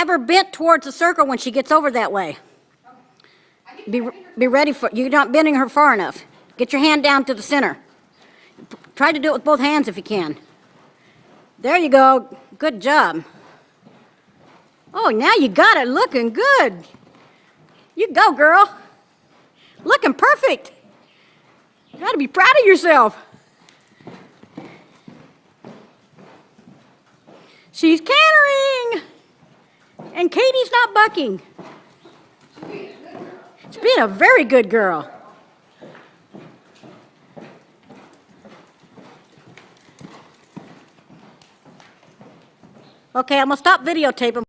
have her bent towards the circle when she gets over that way. Be ready for, you're not bending her far enough. Get your hand down to the center. Try to do it with both hands if you can. There you go. Good job. Oh, now you got it looking good. You go, girl. Looking perfect. You got to be proud of yourself. She's cantering. And Katie's not bucking. She's being a very good girl. Okay, I'm going to stop videotaping.